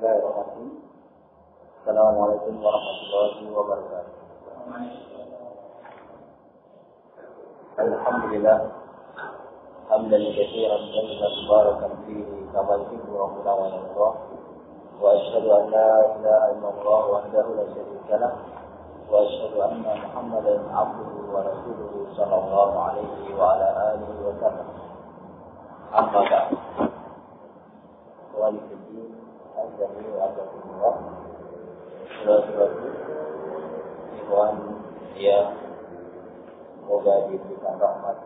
Bismillahirrahmanirrahim. Assalamualaikum warahmatullahi wabarakatuh. Alhamdulillah hamdan katsiran tayyiban mubarakan fihi kama yuhibbu rabbuna wa yarda. Wa asyhadu an la ilaha illallah wahdahu la syarika lah wa asyhadu anna Muhammadan abduhu wa rasuluhu sallallahu alaihi wa ala alihi wa sallam. Amma ba'd. Waalaikumsalam warahmatullahi wabarakatuh. Saudara-saudaraku, ikhwan yang semoga diberikan rahmat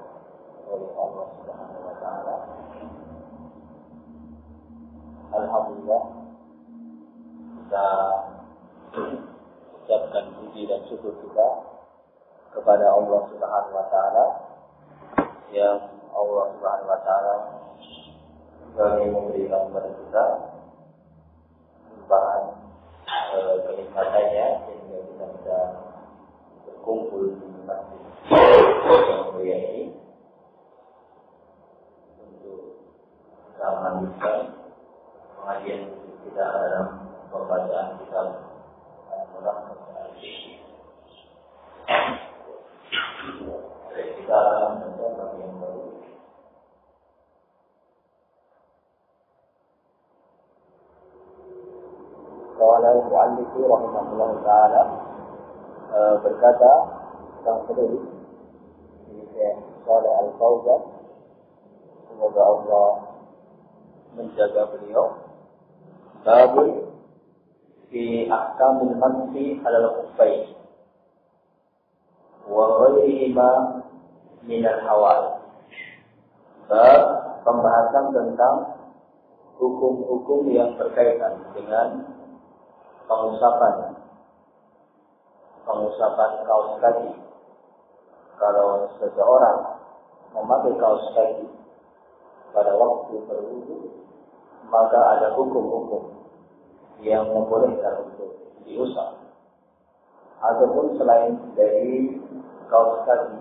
oleh Allah Subhanahu wa taala. Alhamdulillah kita ucapkan puji dan syukur kita kepada Allah Subhanahu wa taala yang Allah Subhanahu wa taala telah memberikan kepada kita limpahan kenikmatannya sehingga kita bisa berkumpul di masjid yang mulia ini untuk kita melanjutkan pengajian kita dalam pembacaan kitab Al-Mullah. Kita akan membaca bab yang baru. Qala al-mu'allif rahimahullah ta'ala berkata sang penulis Syekh Shalih Al-Fauzan, semoga Allah menjaga beliau, babul fi ahkamil masfi alal khuffain wa ghairihima min al-hawal. Bab pembahasan tentang hukum-hukum yang berkaitan dengan pengusapan kaus kaki. Kalau seseorang memakai kaus kaki pada waktu berwudu, maka ada hukum-hukum yang membolehkan untuk diusap. Ataupun selain dari kaus kaki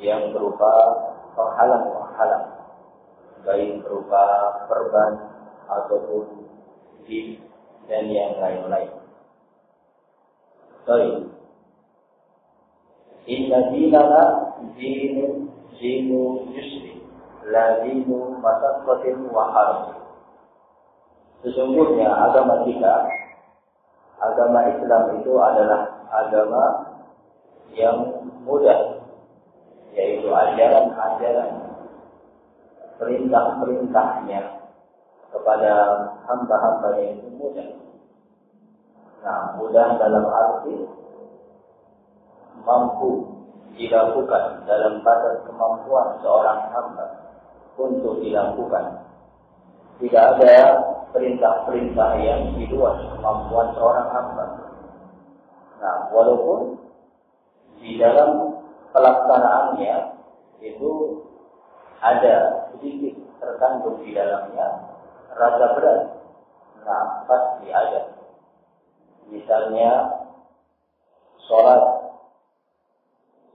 yang berupa penghalang-penghalang, baik berupa perban ataupun jilid dan yang lain-lain. Baik. Inna dinana dinu yusri la dinu masaqatin wa haraj. Sesungguhnya agama kita, agama Islam itu adalah agama yang mudah, yaitu ajaran-ajaran perintah-perintahnya kepada hamba-hamba yang mudah. Nah, mudah dalam arti mampu dilakukan dalam batas kemampuan seorang hamba untuk dilakukan. Tidak ada perintah-perintah yang di luar kemampuan seorang hamba. Nah, walaupun di dalam pelaksanaannya itu ada sedikit terkandung di dalamnya rasa berat. Nah, pasti ada. Misalnya sholat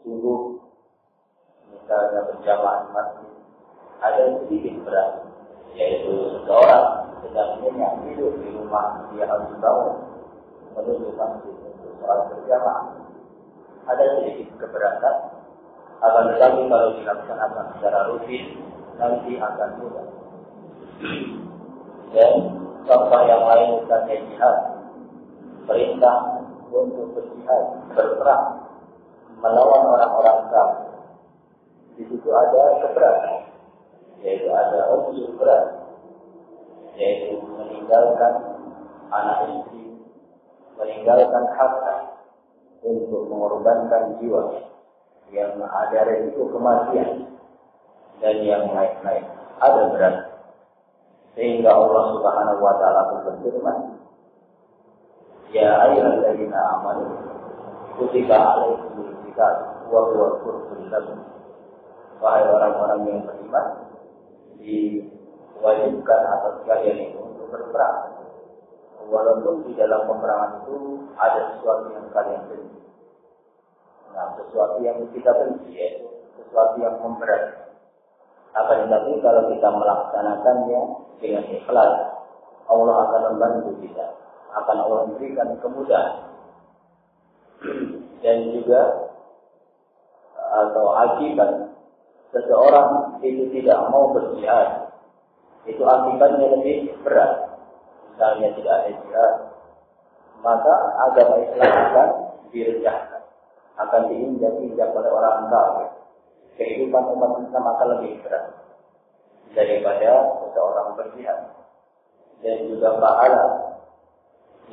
subuh, misalnya berjamaah masjid, ada sedikit berat, yaitu seseorang sedang nyenyak hidup di rumah, dia harus bangun menuju masjid untuk sholat berjamaah. Ada sedikit keberatan, akan tetapi kalau dilaksanakan secara rutin nanti akan mudah. Dan contoh yang lain misalnya jihad, perintah untuk berjihad, berperang melawan orang-orang kafir. Di situ ada keberatan, yaitu ada unsur berat, yaitu meninggalkan anak istri, meninggalkan harta untuk mengorbankan jiwa yang ada risiko kematian dan yang lain-lain. Ada berat. Sehingga Allah Subhanahu wa taala berfirman, ya ayyuhalladzina amanu kutiba alaikumul qital wa huwa kurhun lakum. Wahai orang-orang yang beriman, diwajibkan atas kalian itu untuk berperang. Walaupun di dalam peperangan itu ada sesuatu yang kalian benci. Nah, sesuatu yang kita benci, yaitu sesuatu yang memberat. Akan tetapi kalau kita melaksanakannya dengan ikhlas, Allah akan membantu kita, akan Allah memberikan kemudahan. Dan juga atau akibat seseorang itu tidak mau berjihad, itu akibatnya lebih berat. Misalnya tidak ada jihad, maka agama Islam akan direndahkan, akan diinjak-injak oleh orang kafir. Kehidupan umat Islam akan lebih berat daripada seseorang berjihad. Dan juga pahala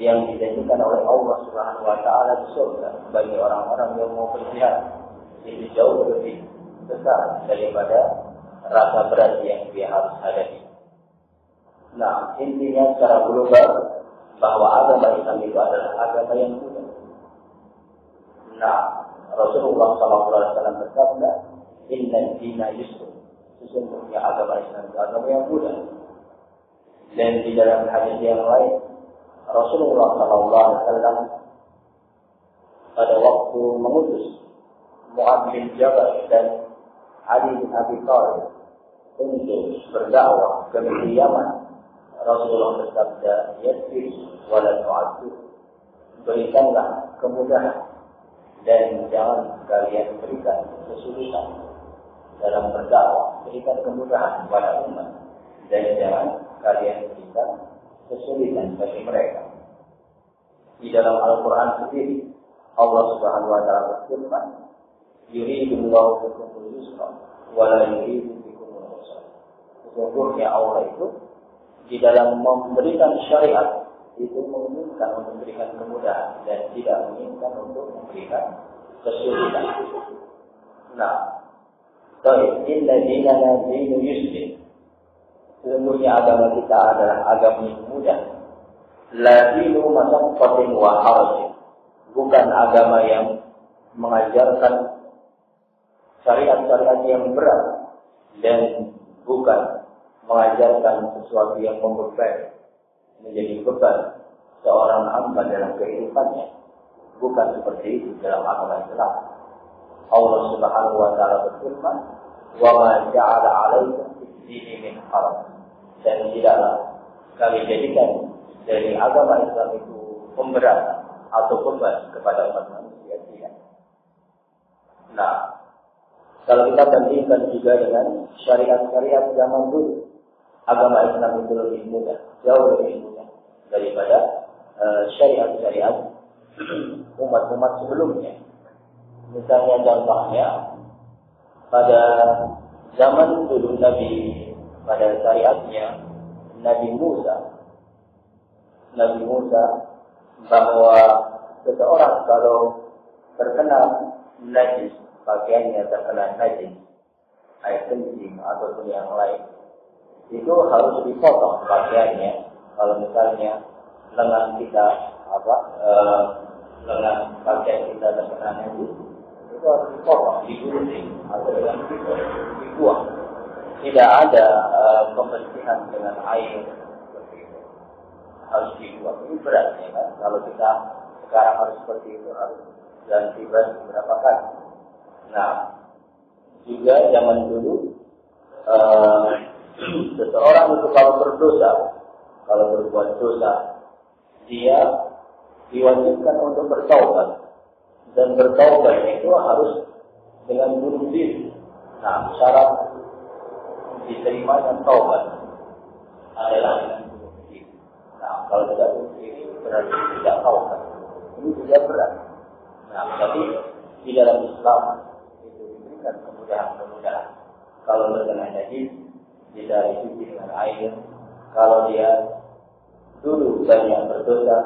yang dijanjikan oleh Allah Subhanahu wa taala di surga bagi orang-orang yang mau berjihad itu jauh lebih besar daripada rasa berat yang dia harus hadapi. Nah, intinya secara global bahwa agama Islam itu adalah agama yang mudah. Nah, Rasulullah SAW bersabda, "Inna dina yusr." Sesungguhnya agama Islam itu agama yang mudah. Dan di dalam hadis yang lain, Rasulullah SAW pada waktu mengutus Mu'adz bin Jabal dan Ali bin Abi Thalib untuk berdakwah ke negeri Yaman, Rasulullah bersabda, "Yassir wa la tu'assir." Berikanlah kemudahan dan jangan kalian berikan kesulitan dalam berdakwah. Berikan kemudahan kepada umat dan jangan kalian berikan kesulitan bagi mereka. Di dalam Al-Quran sendiri, Allah Subhanahu wa taala berfirman, "Yuridullahu bikumul yusra wa la yuridu bikumul usra." Sesungguhnya Allah itu di dalam memberikan syariat itu menginginkan untuk memberikan kemudahan dan tidak menginginkan untuk memberikan kesulitan. Nah, inna dinana dinu yusrin. Sesungguhnya agama kita adalah agama yang mudah. La dinu masyaqqatin wa harajin. Bukan agama yang mengajarkan syariat-syariat yang berat dan bukan mengajarkan sesuatu yang membebani, menjadi beban seorang hamba dalam kehidupannya. Bukan seperti itu dalam agama Islam. Allah Subhanahu wa taala berfirman, "Wa ma ja'ala 'alaikum fid-dini min haraj." Dan tidaklah kami jadikan dari agama Islam itu pemberat atau beban kepada umat manusia. Tidak. Nah, kalau kita bandingkan juga dengan syariat-syariat zaman dulu, agama Islam itu lebih mudah, jauh lebih mudah daripada syariat-syariat umat-umat sebelumnya. Misalnya contohnya pada zaman dulu pada syariatnya Nabi Musa bahwa seseorang kalau terkena najis, pakaiannya terkena najis, air kencing ataupun yang lain, itu harus dipotong pakaiannya. Kalau misalnya lengan kita lengan pakaian kita terkena najis, itu harus dipotong, digunting atau dengan dibuang. Tidak ada pembersihan dengan air seperti itu. Harus dibuang. Ini berat ya kan? Kalau kita sekarang harus seperti itu, harus ganti baju berapa kali. Nah, juga zaman dulu seseorang itu kalau berdosa, kalau berbuat dosa, dia diwajibkan untuk bertaubat. Dan bertaubat itu harus dengan bunuh diri. Nah, syarat diterimanya taubat adalah dengan bunuh diri. Nah, kalau tidak bunuh diri berarti tidak taubat. Ini juga berat. Nah, tapi di dalam Islam itu diberikan kemudahan-kemudahan. Kalau terkena najis, tidak dicuci dengan air. Kalau dia dulu banyak berdosa,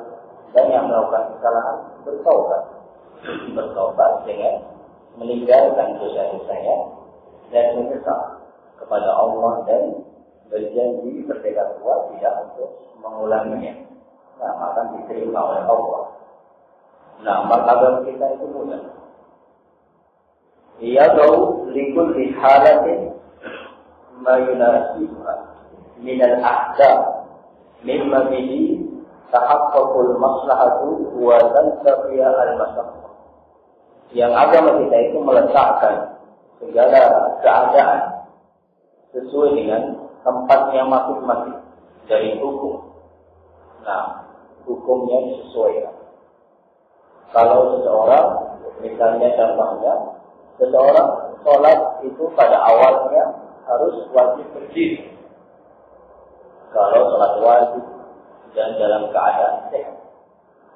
banyak melakukan kesalahan, bertaubat dengan meninggalkan dosa-dosanya dan menyesal kepada Allah dan berjanji bertekad kuat tidak untuk mengulanginya. Nah, maka diterima oleh Allah. Nah, maka kita itu mudah. Yadau likulli halatin ma yunasibha min al-ahkam mimma bihi tahaqqaqul maslahatu wa tantafiya al-masyaqqah. Yang agama kita itu meletakkan segala keadaan sesuai dengan tempatnya masing-masing dari hukum Nah, hukumnya disesuaikan. Kalau seseorang, misalnya contohnya, seseorang sholat itu pada awalnya harus wajib berdiri. Kalau sholat wajib dan dalam keadaan sehat.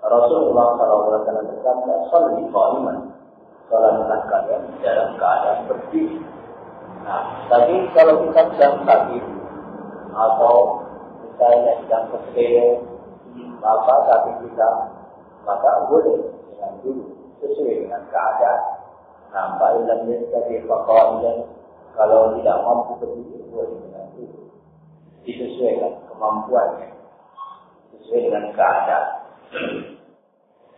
Rasulullah SAW bersabda, "Sholli qa'iman." Sholatlah kalian dalam keadaan berdiri. Nah, tapi kalau kita sedang sakit atau misalnya sedang kesel, kaki kita, maka boleh dengan dulu sesuai dengan keadaan. Nah, fa'ilam yastati faqa'idan, kalau tidak mampu berdiri boleh dengan dulu. Disesuaikan kemampuannya, sesuai dengan keadaan.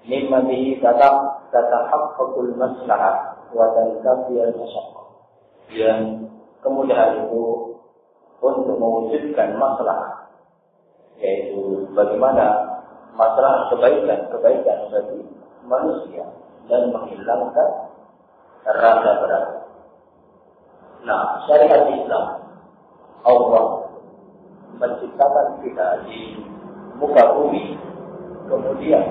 Mimma bihi tatahaqqaqul maslahah wa tantafi al-masyaqqah. Yang kemudahan itu untuk mewujudkan masalah, yaitu bagaimana masalah kebaikan bagi manusia dan menghilangkan rasa berat. Nah, syariat Islam, Allah menciptakan kita di muka bumi, kemudian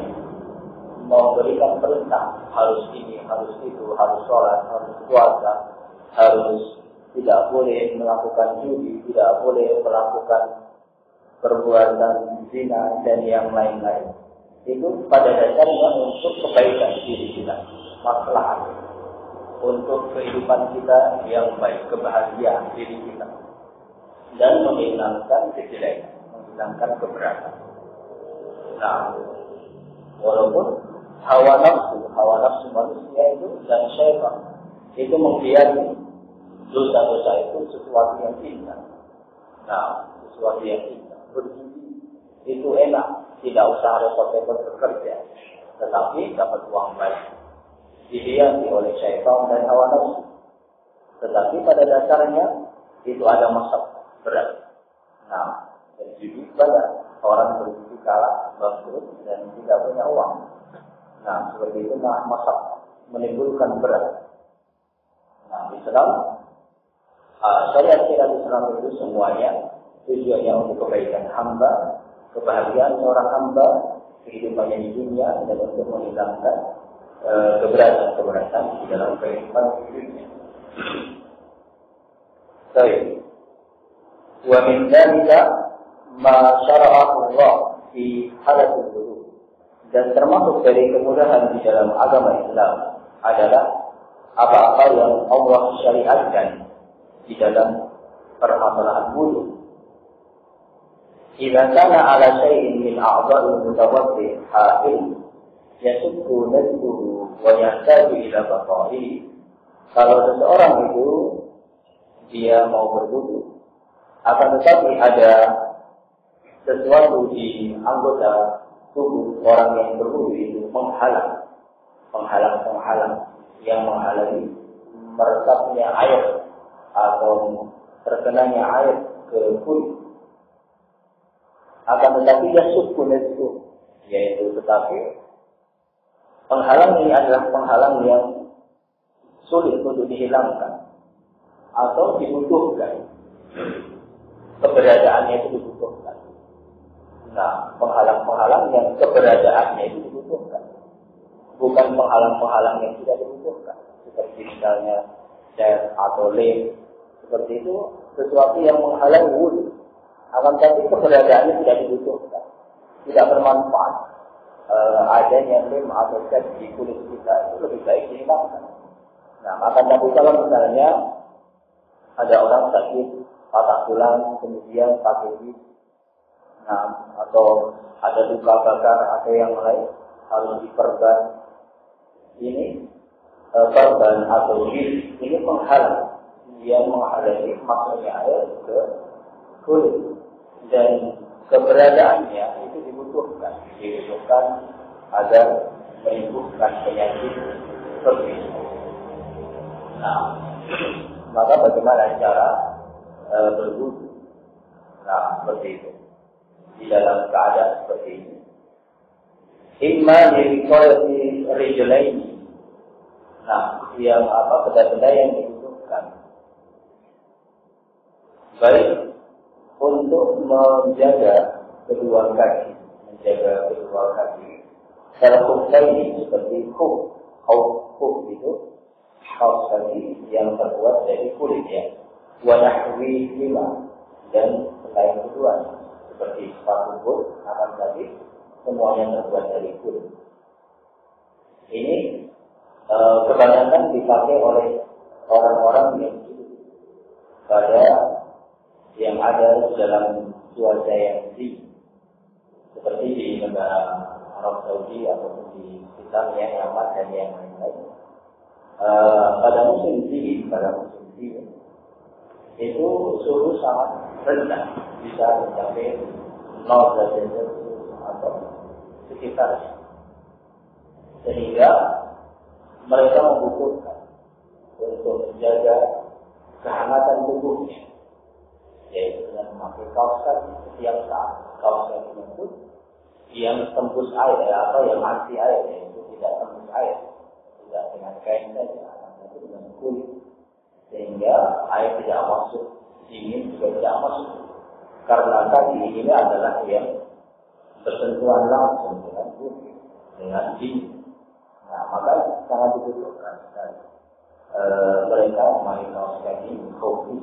memberikan perintah harus ini, harus itu, harus sholat, harus puasa, harus tidak boleh melakukan judi, tidak boleh melakukan perbuatan zina dan yang lain-lain. Itu pada dasarnya untuk kebaikan diri kita, maslahat untuk kehidupan kita yang baik, kebahagiaan diri kita, dan menghilangkan kejelekan, menghilangkan keberatan. Nah, walaupun hawa nafsu manusia itu dan syaitan itu membiarkan dosa-dosa itu sesuatu yang indah. Nah, sesuatu yang indah. Berjudi itu enak, tidak usah repot-repot bekerja, tetapi dapat uang banyak. Dihiasi oleh syaitan dan hawa nafsu. Tetapi pada dasarnya itu ada masalah berat. Nah, berjudi pada orang berjudi kalah, bangkrut dan tidak punya uang. Nah, seperti itu masalah menimbulkan berat. Nah, Islam, syariat Islam itu semuanya tujuannya untuk kebaikan hamba, kebahagiaan seorang hamba, kehidupannya di dunia, dan untuk menghilangkan keberatan di dalam kehidupan hidupnya. Baik. Wa min dzalika ma syara'ahu Allah fi halatul wudhu. Dan termasuk dari kemudahan di dalam agama Islam adalah apa-apa yang Allah syariatkan di dalam permasalahan wudu. Idza kana ala syai'in min a'dha'il mutawaddi' ha'il yasukku nadbuhu wa yahtaju ila baqa'i. Kalau seseorang itu dia mau berwudu, akan tetapi ada sesuatu di anggota tubuh orang yang berwudu itu penghalang yang menghalangi meresapnya air atau terkenanya air ke kulit. Akan tetapi dia sukun itu, yaitu tetapi penghalang ini adalah penghalang yang sulit untuk dihilangkan atau dibutuhkan. Keberadaannya itu dibutuhkan. Nah, penghalang-penghalang yang keberadaannya itu dibutuhkan, bukan penghalang-penghalang yang tidak dibutuhkan, seperti misalnya cat atau lem. Seperti itu sesuatu yang menghalang wudu. Akan tetapi keberadaannya tidak dibutuhkan, tidak bermanfaat. Adanya lem atau cat di kulit kita itu lebih baik dihilangkan. Nah, akan tetapi kalau misalnya ada orang sakit patah tulang kemudian pakai gips, nah, atau ada luka bakar atau yang lain harus diperban. Ini perban atau gips ini menghalang, yang menghalangi masuknya air ke kulit, dan keberadaannya itu dibutuhkan agar menyembuhkan penyakit seperti itu. Nah, maka bagaimana cara berwudu? Nah, seperti itu. Di dalam keadaan seperti ini, imma liqayati rijlaini. Nah, yang benda-benda yang dibutuhkan, baik untuk menjaga kedua kaki, menjaga kedua kaki. Terkhususnya ini seperti khuf itu kaos kaki yang terbuat dari kulit ya. Wanahwi lima dan selain kedua seperti sepatu boot, akan kaki semuanya terbuat dari kulit. Ini kebanyakan dipakai oleh orang-orang yang pada yang ada dalam cuaca yang dingin, seperti di negara Arab Saudi ataupun di sekitarnya Yaman dan yang lain-lain. Pada musim dingin itu suhu sangat rendah, bisa mencapai 0 derajat Celcius atau sekitarnya, sehingga mereka membutuhkan untuk menjaga kehangatan tubuhnya, yaitu dengan memakai kaos kaki setiap saat. Kaos kaki itu yang tembus air atau yang anti air, yaitu tidak tembus air, tidak dengan kain saja, itu dengan kulit, sehingga air tidak masuk, dingin juga tidak masuk, karena kaki ini adalah yang bersentuhan langsung dengan kulit, dengan dingin. Nah, maka sangat dibutuhkan sekali mereka memakai kaos kaki kopi.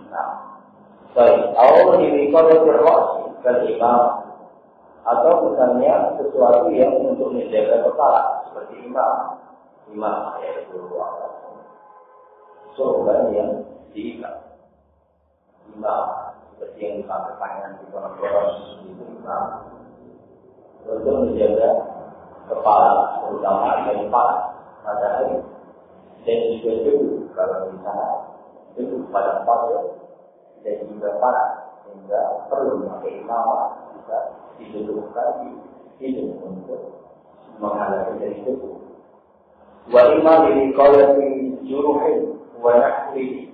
Nah, baik. Awal ini kalau berwasi kelimah atau misalnya sesuatu yang untuk menjaga kepala seperti imam yaitu sorban yang diikat. Imam seperti yang dipakai pakaian di boros itu imam untuk menjaga kepala, terutama dari matahari, dan juga debu kalau di sana debu pada pasir dan juga panas, sehingga perlu memakai imamah bisa didudukkan di hidung untuk menghalangi dari debu. Wa imam ini qawati juruhin wa nahrihi,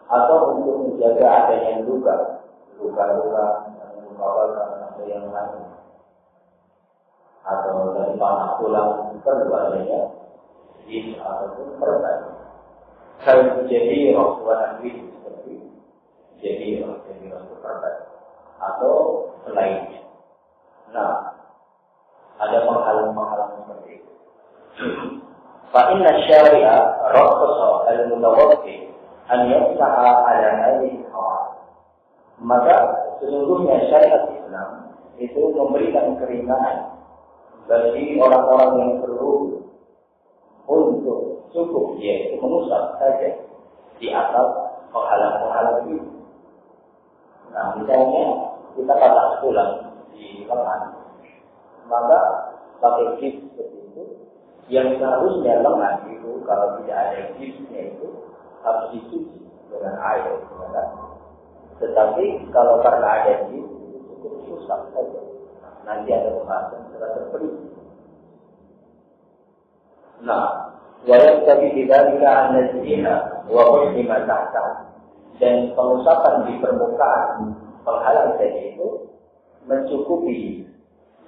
atau untuk menjaga adanya luka bakar atau yang lain, atau dari panah tulang perlu adanya jis ataupun perban. Kalau jadi Rasulullah Nabi seperti jadi Rasulullah perban atau selainnya. Nah, ada penghalang-penghalang seperti itu. Fa inna syari'a rakhasa al-mutawaffi an yafsaha ala hadhihi al-hawad. Maka sesungguhnya syariat Islam itu memberikan keringanan bagi orang-orang yang perlu untuk cukup yaitu mengusap saja di atas penghalang-penghalang itu. Nah, misalnya kita patah tulang di lengan, maka pakai gips seperti itu, yang seharusnya lengan itu kalau tidak ada gipsnya itu harus dicuci dengan air, kan? Tetapi kalau karena ada gips itu cukup diusap saja. Nanti ada pembahasan terasa perih. Nah, wajib tapi tidak an-nazihah wa husnima tahta, dan pengusapan di permukaan penghalang tadi itu mencukupi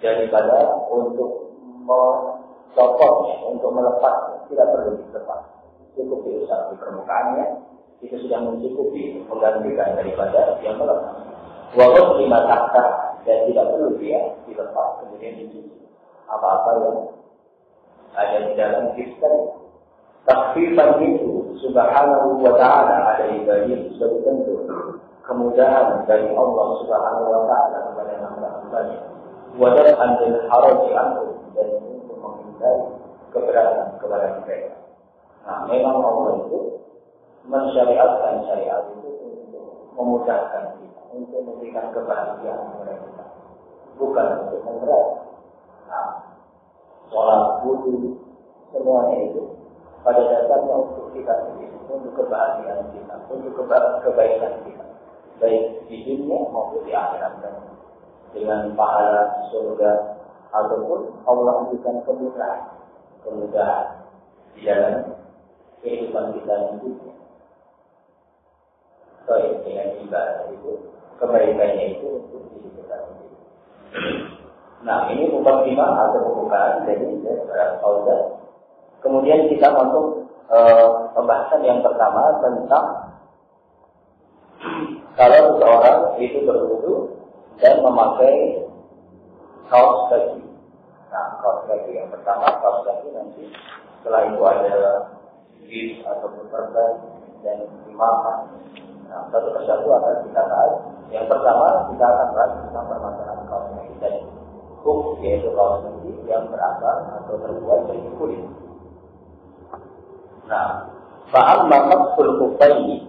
daripada untuk mencopotnya, untuk melepasnya, tidak perlu dilepas, cukup diusap di permukaannya, itu sudah mencukupi menggantikan daripada yang melepas. Wa husnima tahta, dan tidak perlu dia dilepas kemudian dicuci apa-apa yang ada di dalam kita. Takfifan itu subhanahu wa ta'ala ada ibadih sebagai bentuk kemudahan dari Allah subhanahu wa ta'ala kepada hamba-hambanya. Wada'an dan haraji anhu, dan untuk menghindari keberatan kepada mereka. Nah, memang Allah itu mensyariatkan syariat itu untuk memudahkan kita, untuk memberikan kebahagiaan kepada kita, bukan untuk memberat. Nah, sholat, wudu, semuanya itu pada dasarnya untuk kita sendiri, untuk kebahagiaan kita, untuk kebaikan kita, baik di dunia maupun di akhirat, dengan pahala surga ataupun Allah memberikan kemudahan di dalam kehidupan kita nanti. Baik dengan ibadah itu, kebaikannya itu untuk diri kita sendiri. Nah, ini mukadimah atau pembukaan dari Fauzan. Kemudian kita masuk pembahasan yang pertama tentang kalau seseorang itu berwudu dan memakai kaos kaki. Nah, kaos kaki yang pertama, kaos kaki nanti setelah itu ada gis ataupun perban dan imamah. Nah, satu persatu akan kita bahas. Yang pertama kita akan bahas tentang permasalahan kaos kaki dan hukum, yaitu kaos kaki yang berasal atau terbuat dari kulit. Nah, fa'amma masful kufaini.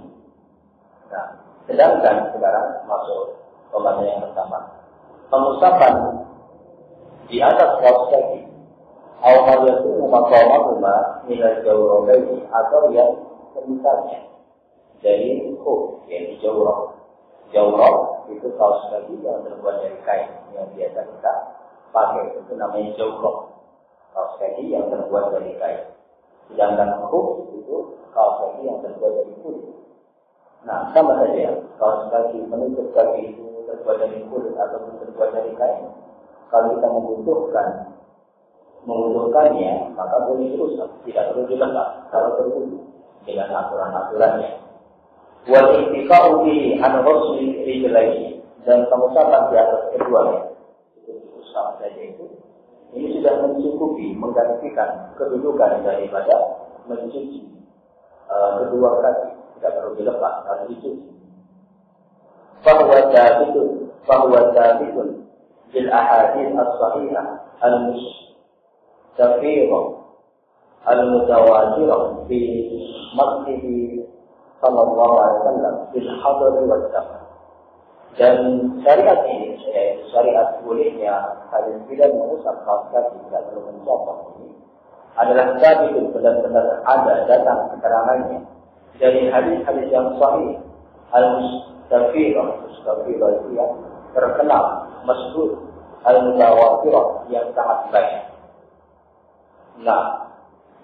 Nah, sedangkan sekarang masuk pembahasan yang pertama, pengusapan di atas kaos kaki awal itu maqamahuma min al-jawrabaini, atau yang semisalnya dari khuf, yaitu jawrab. Jawrab itu kaos kaki yang terbuat dari kain yang biasa kita pakai, itu namanya jawrab, kaos kaki yang terbuat dari kain. Sedangkan khuf itu kaos kaki yang terbuat dari kulit. Nah, sama saja, kaos kaki, penutup kaki itu terbuat dari kulit ataupun terbuat dari kain. Kalau kita membutuhkannya, maka boleh dirusak, tidak perlu dilepas kalau terwudu dengan aturan-aturannya. Wal iktifa'u bihi an ghusli rijlaihi, dan pengusapan di atas keduanya, itu diusap saja itu. Ini sudah mencukupi, menggantikan kedudukan daripada mencuci kedua kaki, tidak perlu dilepas, harus dicuci. Fahuwa thabitun bil ahadits as-sahihah al-mustafirah al-mutawatirah fi masjid sallallahu alaihi wasallam bil hadar wal safar. Dan syariat ini, syariat bolehnya kalian tidak mengusap kaos kaki, tidak perlu mencopot ini, adalah thabitun, benar-benar ada datang keterangannya dari hadis-hadis yang sahih al-mustafirah itu yang terkenal, masyhur, al-mutawatirah yang sangat banyak. Nah,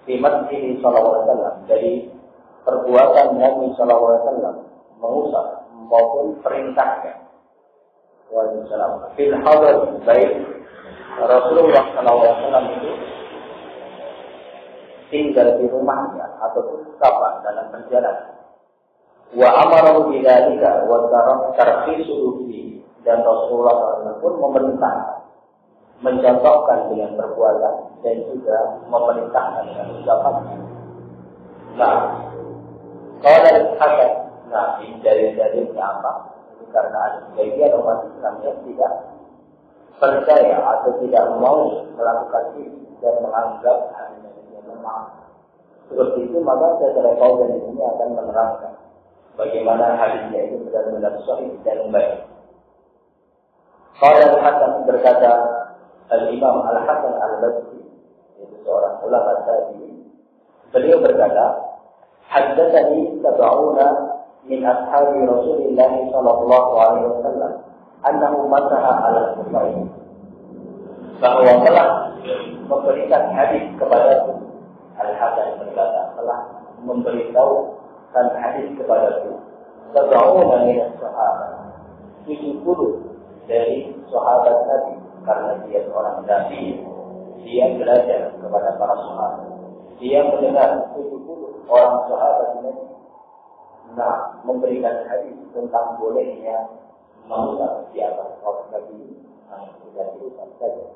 di Masjid sallallahu alaihi wasallam, dari perbuatan Nabi sallallahu alaihi wasallam mengusap maupun perintahnya. Waalaikumsalam. Fil hadar, baik Rasulullah sallallahu alaihi wasallam itu tinggal di rumahnya ataupun kapan dalam perjalanan. Wa amara bidzalika wa tarkhisu fi, dan Rasulullah SAW pun memerintah, mencontohkan dengan perbuatan dan juga memerintahkan dengan ucapannya. Nah, kalau dari hakikat, nah ini dalilnya apa? Itu karena ada sebagian umat Islam yang tidak percaya atau tidak mau melakukan ini dan menganggap hanya yang lemah. Seperti itu, maka secara kaum dan ini akan menerangkan bagaimana hadisnya itu benar-benar sahih dan baik. Qala Al-Hasan, berkata Al-Imam Al-Hasan Al-Basri, yaitu seorang ulama tabi'in, beliau berkata, haddatsani sab'una min ashabi Rasulillah sallallahu alaihi wasallam annahu masaha 'ala al-khufayn, bahwa telah memberikan hadis kepadaku. Al-Hasan berkata, telah memberitahukan hadis kepadaku sab'una min as-sahabat, 70 dari sahabat Nabi, karena dia seorang nabi, dia belajar kepada para sahabat, dia mendengar 70 orang sahabat Nabi, nah memberikan hadis tentang bolehnya mengusap di atas kaos kaki, tidak diusap saja.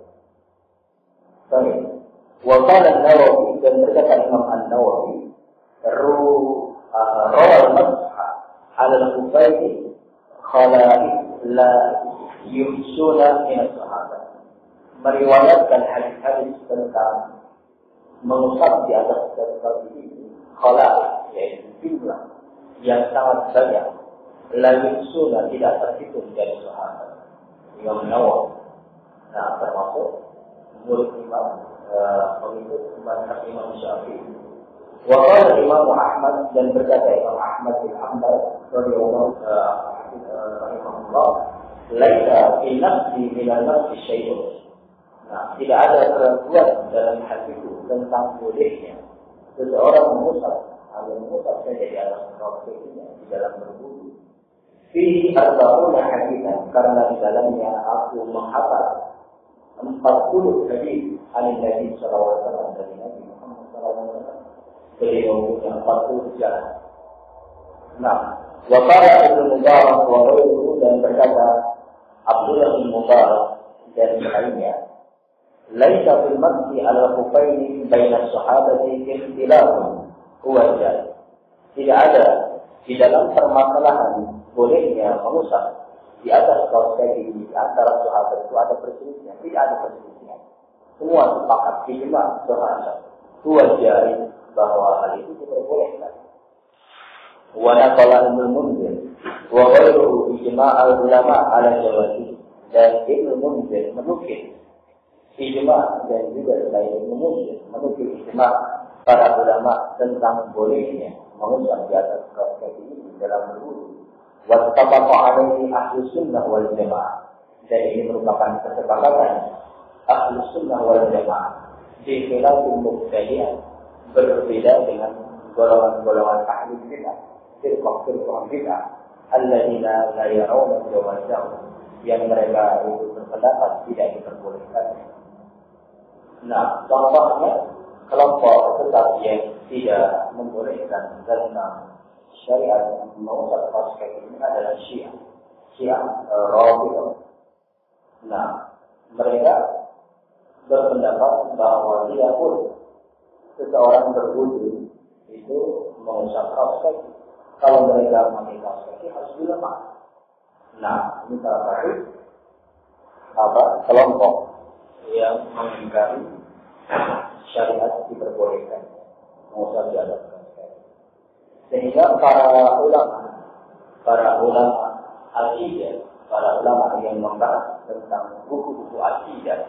Baik. Wa qala an-Nawawi, dan berkata Imam An-Nawawi, rawal mas'ha 'ala al-khufayn khala'i la yuhsuna min as-sahabat, meriwayatkan hadis-hadis tentang mengusap di atas kaki ini khala'i, yaitu jumlah yang sangat banyak, la yuhsuna, tidak terhitung dari sahabat. Imam Nawawi, nah termasuk murid Imam pengikut Imam Syafi'i. Wa qala Imam Ahmad, dan berkata Imam Ahmad bin Hanbal radhiyallahu rahimahullah, laisa fi nafsi min al-nafsi syai'un. Nah, tidak ada keraguan dalam hatiku tentang bolehnya seseorang mengusap saja di atas kaos kakinya di dalam berwudu. Fi arba'una haditsan, karena di dalamnya aku menghafal 40 hadis dari Nabi sallallahu alaihi wasallam, dari Nabi Muhammad sallallahu alaihi wasallam. Beliau punya 40 jalan. Nah, wa qala Ibnu Mubarak wa ghairuhu, dan berkata Abdullah bin Mubarak dan lainnya, laisa fil masjid al-khufaini baina sahabati ikhtilafun huwa jari. Tidak ada di dalam permasalahan bolehnya mengusap di atas kaos kaki di antara sahabat itu ada perselisihan, tidak ada perselisihan. Semua sepakat ijma sahabat huwa jari bahwa hal itu diperbolehkan. Wa naqala Ibnu Munzir wa ghairuhu ijma' al-ulama ala jawazi. Dan Ibnu Munzir menukil ijma' dan juga selain Ibnu Munzir menukil ijma' para ulama tentang bolehnya mengusap di atas kaos kaki ini dalam berwudu. Wa tafaqa alaihi ahli sunnah wal jamaah. Dan ini merupakan kesepakatan ahli sunnah wal jamaah di khilafil mubtadi'ah, berbeda dengan golongan-golongan ahli bid'ah, firqah bid'ah, alladzina la yarawna jawazahu, yang mereka itu berpendapat tidak diperbolehkan. Nah, contohnya kelompok tetap yang tidak membolehkan tentang syariat mengusap kaos kaki ini adalah Syiah Rafidhah. Nah, mereka berpendapat bahwa tidak boleh seseorang berwudu itu mengusap kaos kaki. Kalau mereka memakai kaos kaki harus dilepas. Nah, ini salah satu kelompok yang mengingkari syariat diperbolehkan mengusap di atas kaos kaki. Sehingga para ulama akidah, para ulama yang membahas tentang buku-buku akidah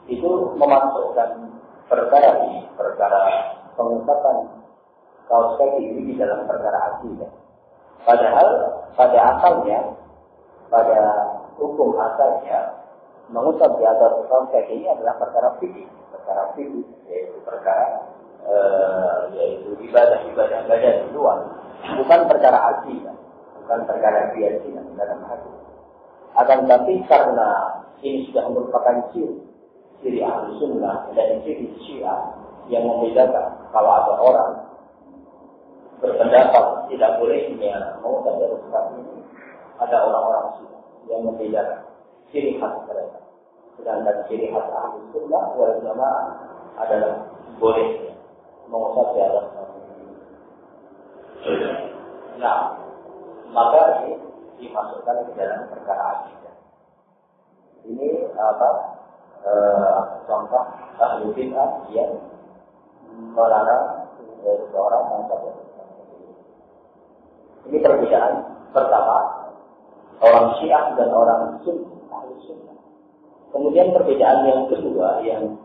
itu memasukkan perkara pengusapan kaos kaki ini di dalam perkara akidah. Padahal pada hukum asalnya mengusap di atas kaos kaki ini adalah perkara fikih, yaitu yaitu ibadah badan luar, bukan perkara akidah, bukan perkara keyakinan dalam hati. Akan tapi karena ini sudah merupakan ciri ahli sunnah dan ciri Syiah yang membedakan kalau ada orang berpendapat tidak bolehnya mengusap di atas kaki ini, ada orang-orang Syiah yang membedakan ciri khas mereka. Sedangkan ciri khas ahli sunnah wal jamaah adalah bolehnya mengusap di atas kaki. Nah, maka ini dimasukkan ke dalam perkara akidah. Ini contoh ahli bid'ah yang melarang seseorang mengusap di atas kaki. Ini perbedaan pertama orang Syiah dan orang ahli sunnah. Kemudian perbedaan yang kedua yang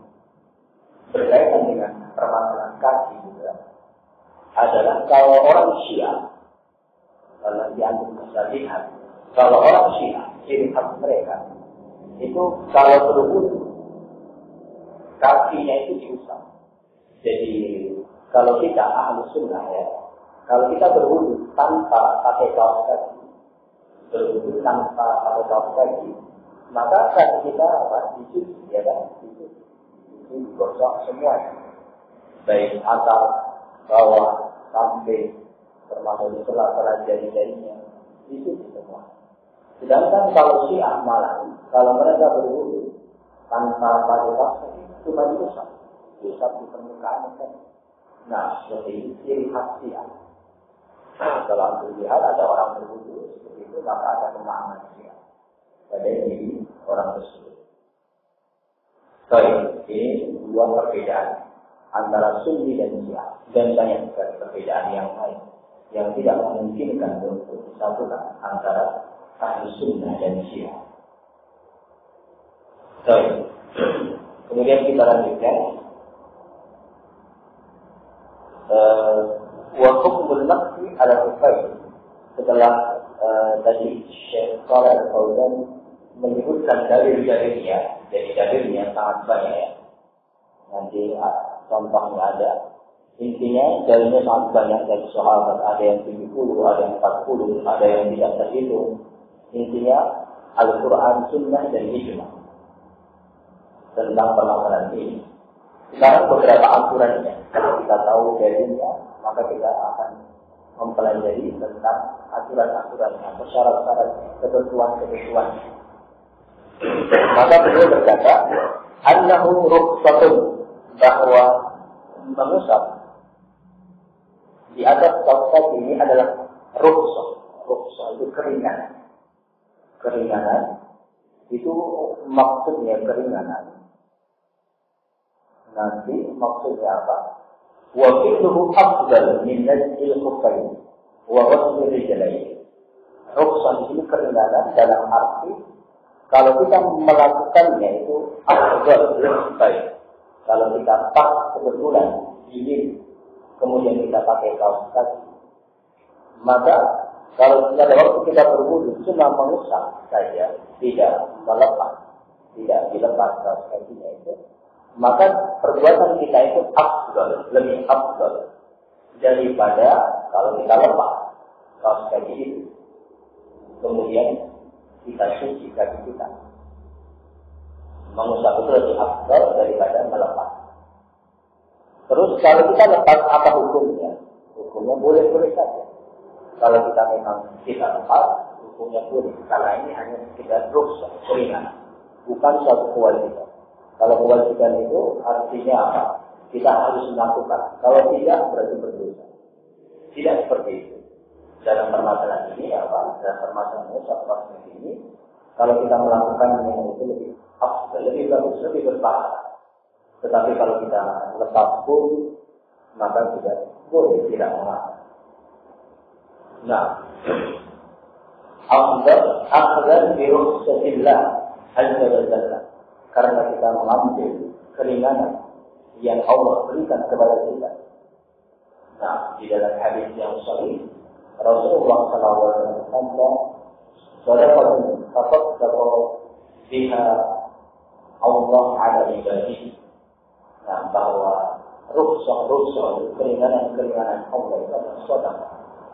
berkaitan dengan permasalahan kaki juga adalah kalau orang Syiah, kalau dianggap bisa lihat, kalau orang Syiah ciri khas mereka itu kalau berwudu kakinya itu diusap. Jadi kalau kita ahli sunnah ya, kalau kita berwudu tanpa pakai kaos kaki, berwudu tanpa pakai kaos kaki, maka kaki kita dicuci, ya kan? Dicuci, digosok semuanya, baik atas, bawah, sampai termasuk di sela-sela jari-jarinya, dicuci semua. Sedangkan kalau Syiah malah, kalau mereka berwudu tanpa pakai kaos kaki, cuma diusap di permukaan kan. Nah, seperti ini ciri khas Syiah. Kalau aku lihat ada orang berwudu seperti itu, maka ada pemahaman Syiah pada diri orang tersebut. Baik, ini dua perbedaan antara Sunni dan Syiah, dan banyak sekali perbedaan yang lain yang tidak memungkinkan untuk disatukan antara ahli Sunnah dan Syiah. Baik, kemudian kita lanjutkan. Wa hukmul naqsi ala kufay. Setelah tadi Syekh Shalih Al-Fauzan menyebutkan dalil-dalilnya, jadi dalilnya sangat banyak ya. Nanti contohnya ada. Intinya dalilnya sangat banyak dari sahabat, ada yang 70, ada yang 40, ada yang tidak terhitung. Intinya Al-Quran, Sunnah dan Ijma tentang permasalahan ini. Sekarang beberapa aturannya, kalau kita tahu dalilnya, maka kita akan mempelajari tentang aturan-aturannya, syarat-syaratnya, ketentuan-ketentuannya. Maka beliau berkata, annahu rukhsatun, bahwa mengusap di atas kaos kaki ini adalah rukhsah. Rukhsah itu keringanan. Keringanan itu maksudnya keringanan. Nanti maksudnya apa? Wa fi'luhu afdal min naz'il khuffayn wa ghasl rijlayn. Rukhsah ini keringanan dalam arti kalau kita melakukannya itu afdal, lebih baik. Kalau kita pas kebetulan dingin, kemudian kita pakai kaos kaki, maka kalau pada waktu kita berwudu cuma mengusap saja, tidak melepas, tidak dilepas kaos kakinya itu, maka perbuatan kita itu afdal, lebih afdal daripada kalau kita lepas kaos kaki itu, kemudian kita cuci kaki kita. Mengusap itu lebih afdal daripada melepas. Terus kalau kita lepas, apa hukumnya? Hukumnya boleh-boleh saja. Kalau kita memang kita lepas, hukumnya boleh. Karena ini hanya sekedar rukhsah, keringanan, bukan suatu kewajiban. Kalau kewajiban itu artinya apa? Kita harus melakukan. Kalau tidak, berarti berdosa. Tidak seperti itu. Dalam permasalahan ini apa? Dalam permasalahan usap kaos ini, kalau kita melakukan yang itu lebih afdal, lebih bagus, lebih berpahala. Tetapi kalau kita lepas pun, maka tidak boleh, tidak mengapa. Nah, afdal bi rukhsatillah azza wa jalla, karena kita mengambil keringanan yang Allah berikan kepada kita. Nah, di dalam hadis yang sahih Rasulullah SAW bersabda, "Sadaqatun tasaddaqa biha Allah 'ala ibadihi." Nah, bahwa rukhsah keringanan Allah itu adalah sedekah.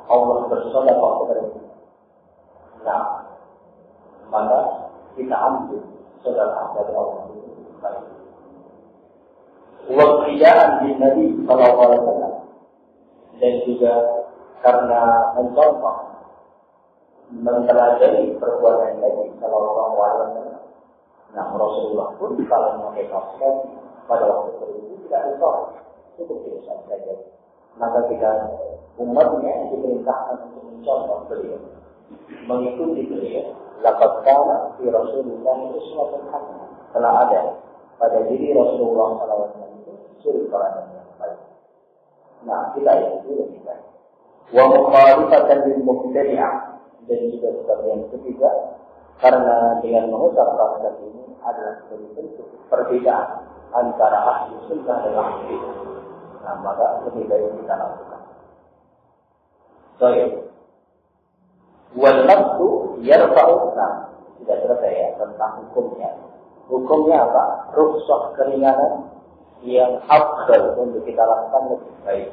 Allah bersedekah kepada kita. Nah, maka kita ambil sedekah dari Allah itu baik. Wa qiyam bin Nabi sallallahu alaihi wasallam, dan juga karena mencontoh mempelajari perbuatan Nabi sallallahu alaihi wasallam. Nah, Rasulullah pun kalau memakai kaos kaki pada waktu itu tidak disorot, cukup biasa saja. Maka kita umatnya diperintahkan untuk mencontoh beliau, mengikuti beliau. Laqad kana fi Rasulillah uswatun hasanah. Telah ada pada diri Rasulullah SAW itu suri teladan yang baik. Nah, kita itu lebih baik. Wa mukhalifatan lil mubtadi'ah, dan juga seperti yang ketiga, karena dengan mengusap kaos kaki ini adalah sebagai bentuk perbedaan antara ahli sunnah dan ahli bid'ah. Nah, maka lebih baik kita lakukan. Wal nafsu yarfa'u. Nah, tidak selesai ya tentang hukumnya. Hukumnya apa? Rukhsah keringanan yang afdal untuk kita lakukan lebih baik.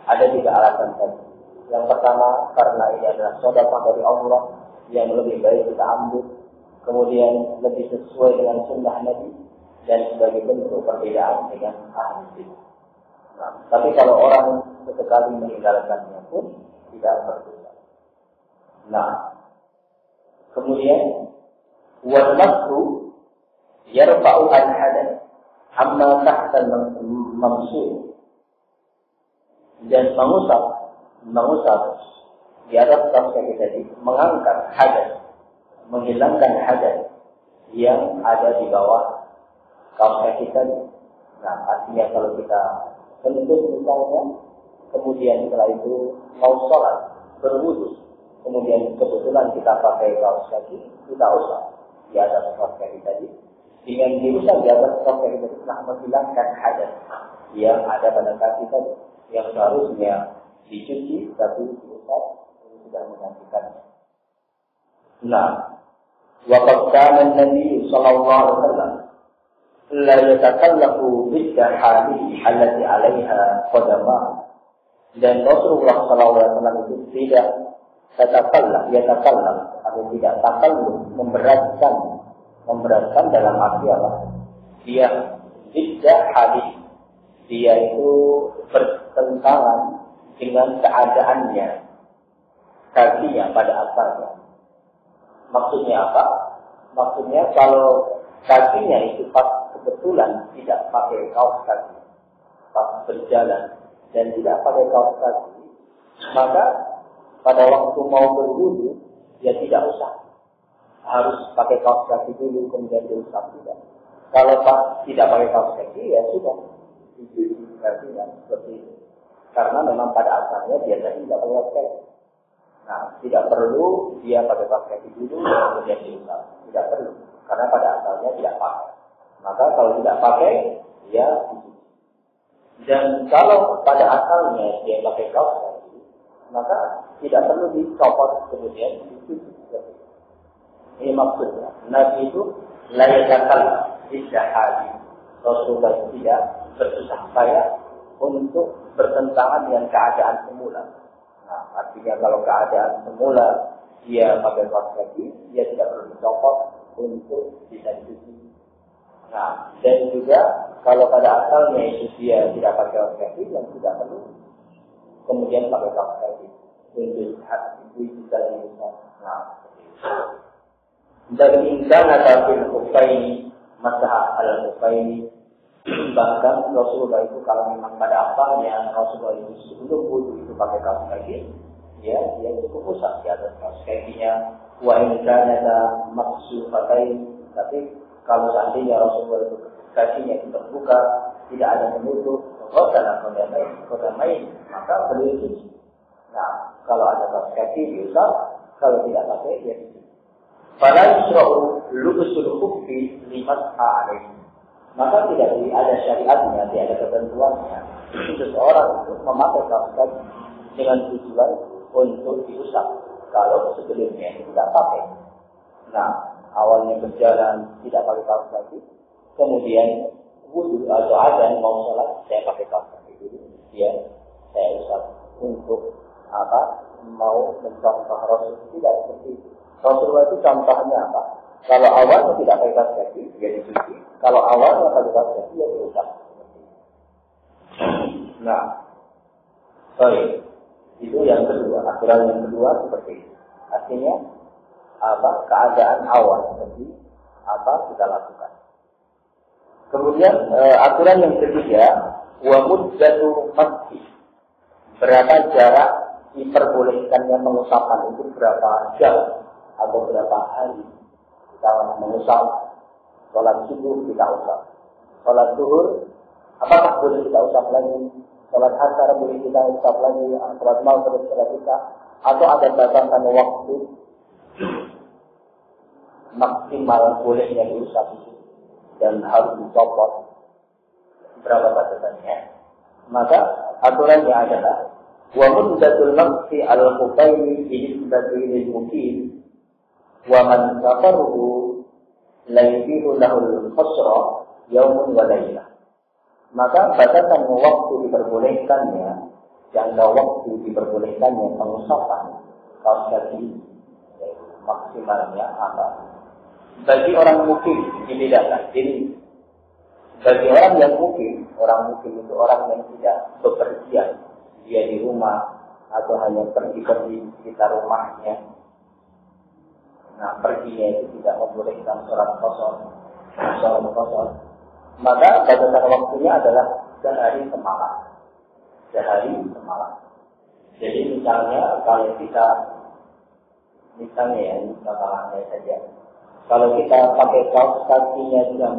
Ada 3 alasan tadi. Yang pertama, karena ini adalah sedekah dari Allah yang lebih baik kita ambil, kemudian lebih sesuai dengan sunnah Nabi, dan sebagai bentuk perbedaan dengan ahli bid'ah. Nah, tapi kalau orang sesekali meninggalkannya pun tidak berdosa. Nah, kemudian wal masru yarfa'u al-hadath amma tahta mamsu, dan mengusap di atas kaos kaki tadi, mengangkat hadas, menghilangkan hadas yang ada di bawah kaos kaki tadi. Nah, artinya kalau kita kentut misalnya, kemudian setelah itu mau sholat, berwudu, kemudian kebetulan kita pakai kaos kaki, kita usap di atas kaos kaki tadi. Dengan diusap di atas kaos kaki tadi, nah, menghilangkan hadas yang ada pada kaki tadi, yang seharusnya dicuci, tapi diusap, ini sudah menggantikannya. Nah, waqad kana Nabi sallallahu alaihi wasallam la yatakallafu bid-dahali allati 'alaiha qadama, dan Rasulullah sallallahu alaihi wasallam itu tidak yatakallam atau tidak takalluf, memberatkan dalam arti apa? Dia bid-dahali, dia itu bertentangan dengan keadaannya kakinya pada asalnya. Maksudnya apa? Maksudnya kalau kakinya itu pas kebetulan tidak pakai kaos kaki, pas berjalan dan tidak pakai kaos kaki, maka pada waktu mau berwudu ya tidak usah harus pakai kaos kaki dulu kemudian diusap, tidak. Kalau tidak pakai kaos kaki ya sudah itu kakinya seperti itu. Karena memang pada asalnya biasanya tidak pakai kaos kaki. Nah, tidak perlu dia pakai kaos kaki dulu kemudian diusap, tidak perlu. Karena pada asalnya tidak pakai. Maka kalau tidak pakai, ya dicuci. Dan kalau pada asalnya dia pakai kaos kaki, maka tidak perlu dicopot kemudian dicuci. Ini maksudnya. Nabi itu layakal istihadi. Rasulullah tidak bersusah payah untuk bertentangan dengan keadaan semula. Nah, artinya kalau keadaan semula dia pakai kaos kaki, dia tidak perlu dicopot untuk bisa dicuci. Nah, dan juga kalau pada asalnya itu dia tidak pakai kaos kaki, yang tidak perlu kemudian pakai kaos kaki untuk hati itu bisa diusap. Nah, dan insan atau kufaini masalah al kufaini, bahkan Rasulullah itu kalau memang pada asalnya Rasulullah itu sebelum wudu itu pakai kaos kaki, ya dia cukup usap di atas kaos kakinya. Wa in kana maksufatain, tapi kalau seandainya Rasulullah itu kakinya itu terbuka, tidak ada penutup, kodamai, maka beliau cuci. Nah, kalau ada kaos kaki diusap, kalau tidak pakai dia cuci. Fala yusra'u lubusul khuffi limas'a alaihi. Maka tidak ada syariatnya, tidak ada ketentuannya seseorang itu memakai kaos kaki dengan tujuan untuk diusap kalau sebelumnya tidak pakai. Nah, awalnya berjalan tidak pakai kaos kaki, kemudian wudu atau azan mau sholat saya pakai kaos kaki dulu, ya saya usap untuk apa? Mau mencontoh Rasul, tidak seperti itu. Rasulullah itu contohnya apa? Kalau awalnya tidak pakai kaos kaki, dia dicuci. Kalau awalnya pakai kaos kaki, dia diusap. Nah, sorry. Itu yang kedua, aturan yang kedua seperti itu. Artinya apa? Keadaan awal seperti apa kita lakukan. Kemudian aturan yang ketiga, wa muddatu masjid. Berapa jarak diperbolehkannya pengusapan itu, berapa jam atau berapa hari kita mengusap. Sholat subuh kita usap, sholat zuhur apakah boleh kita usap lagi, sholat asar boleh kita usap lagi, sholat maghrib sholat isya, atau ada batasan waktu maksimal bolehnya diusap itu dan harus dicopot, berapa batasannya? Maka aturannya adalah wa muddatul maqsi al-qufaini binisbati lil muqim wa man safaruhu la yufihu lahul qasra yaumun wa lailah. Maka batasan waktu diperbolehkannya, jangka waktu diperbolehkannya pengusapan kaos kaki maksimalnya apa? Bagi orang mukim dibedakan. Jadi bagi orang yang mukim itu orang yang tidak bepergian, dia di rumah atau hanya pergi-pergi di sekitar rumahnya. Nah, perginya itu tidak membolehkan sholat kosong. Maka batasan waktunya adalah sehari semalam. Jadi misalnya kalau kita, ya, misalnya saja, kalau kita pakai kaos kakinya jam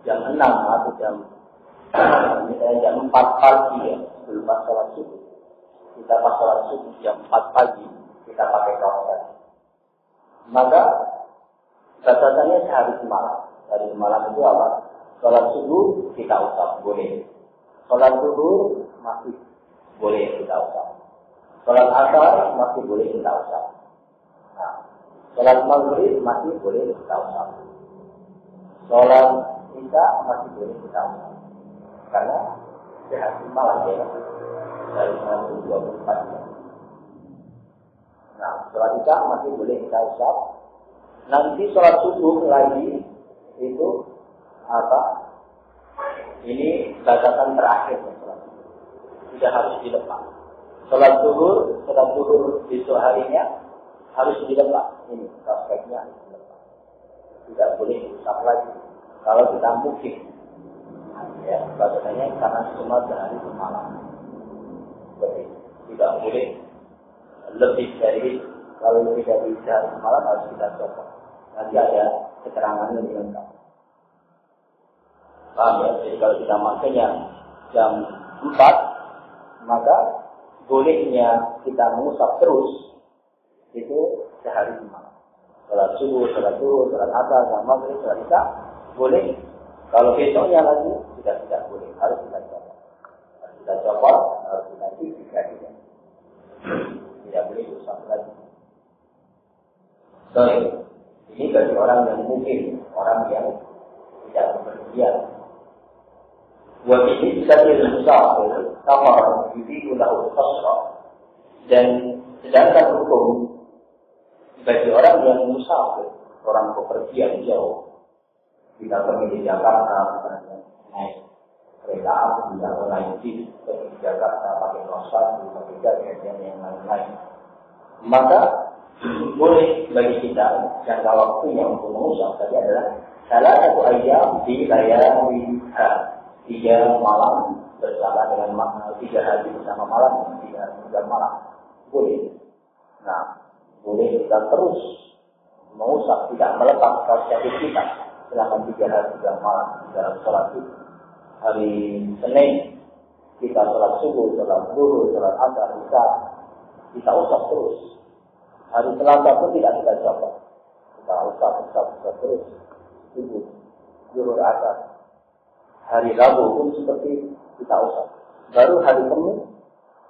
6 atau jam 4 pagi ya, sebelum sholat subuh. Kita pas sholat subuh jam 4 pagi, kita pakai kaos kaki. Maka batasannya sehari semalam. Hari semalam itu apa? Sholat subuh kita usap, boleh. Sholat zuhur masih boleh kita usap. Sholat asar masih boleh kita usap. Nah, sholat maghrib masih boleh kita usap. Sholat isya masih boleh kita usap. Karena sehari semalam ya, dari malam 24 jam. Nah, sholat isya masih boleh kita usap. Nanti sholat subuh lagi itu apa? Ini batasan terakhir. Tidak harus dilepas. Sholat zuhur besok harinya harus dilepas. ini prospeknya dilepas. Tidak boleh diusap lagi. Kalau kita mungkin, ya, bahasanya karena cuma sehari semalam. Jadi tidak boleh lebih dari kalau lebih dari sehari semalam harus kita copot. Nanti ada keterangan yang lengkap. Paham ya? Jadi kalau kita makanya jam 4, maka bolehnya kita mengusap terus itu sehari semalam. Salat subuh, salat zuhur, salat asar, salat maghrib, salat isya boleh. Kalau besoknya lagi sudah tidak boleh, harus kita copot. Harus kita copot, harus kita cuci. Tidak boleh diusap lagi. So, ini bagi orang yang mungkin, orang yang tidak bepergian. Buat ini bisa diusap, sama jadi ulah khasrah. Dan sedangkan hukum bagi orang yang musafir, orang bepergian jauh, kita pergi di Jakarta, misalnya naik kereta api, tidak naik bis, pergi di Jakarta pakai pesawat, pakai jalan yang lain-lain, maka boleh bagi kita jangka waktunya untuk mengusap tadi adalah salah satu ayam di layariha, 3 malam bersama dengan 3 hari bersama malam, 3 hari bersama malam boleh. Nah, boleh kita terus mengusap, tidak melepas kaos kaki kita selama 3 hari 3 malam dalam sholat itu. Hari Senin kita sholat subuh, sholat zuhur, sholat asar, kita usap terus. Hari Selasa pun tidak kita copot, kita usap terus subuh, zuhur, asar. Hari Rabu pun seperti kita usap. Baru hari Kamis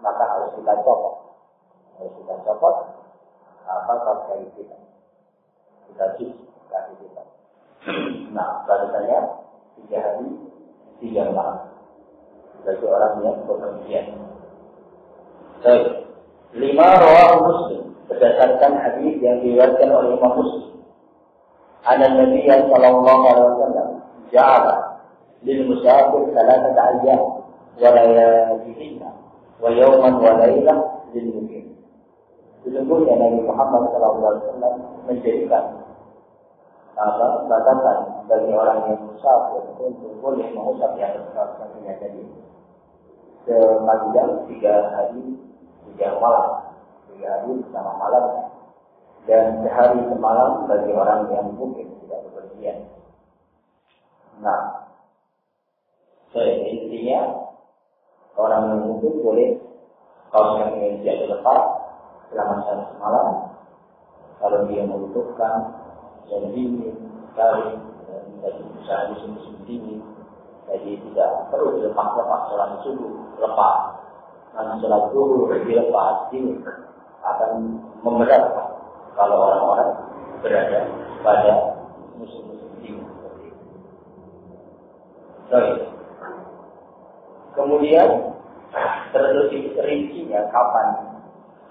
maka harus kita copot. Apa kaki kita cuci kaki kita. Nah, bahasanya 3 hari 3 malam bagi orang yang bepergian. Baik. 5 rawah Muslim berdasarkan hadis yang diriwayatkan oleh Imam Muslim. Nabi sallallahu alaihi wasallam ja'ala lil musafir 3 ayyam wa layalihinna wa yawman wa laylah lil muqim. Sesungguhnya Nabi Muhammad SAW menjadikan batasan bagi orang yang musafir untuk boleh mengusap di atas kakinya tadi sepanjang 3 hari 3 malam, 3 hari bersama malam, dan sehari semalam bagi orang yang mungkin tidak bepergian. Nah, intinya orang yang mungkin boleh kaos yang tidak dilepas selama sehari semalam. Kalau dia membutuhkan dan dingin sekali, jadi usaha musim dingin, jadi tidak perlu dilepas-lepas. Sholat subuh lepas, nanti sholat zuhur dilepas, dingin akan memberatkan kalau orang-orang berada pada musim-musim dingin seperti itu. Baik. Kemudian terlebih rincinya kapan,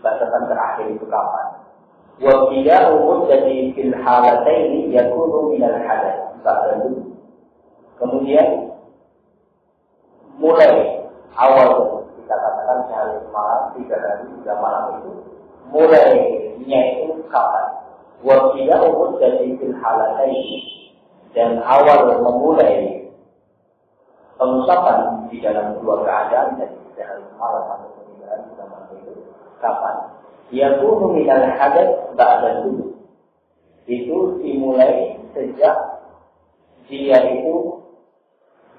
batasan terakhir itu kapan? Wa qiya'u muddati fil halataini yakunu min al-hadath ba'da. Kemudian mulai awal kita katakan sehari semalam, 3 hari 3 malam itu mulainya itu kapan? Wa qiya'u muddati fil halataini, dan awal memulai pengusapan di dalam 2 keadaan dari sehari semalam atau 3 hari 3 malam itu kapan? Yakunu minal hadath ba'da wudu. Itu dimulai sejak dia itu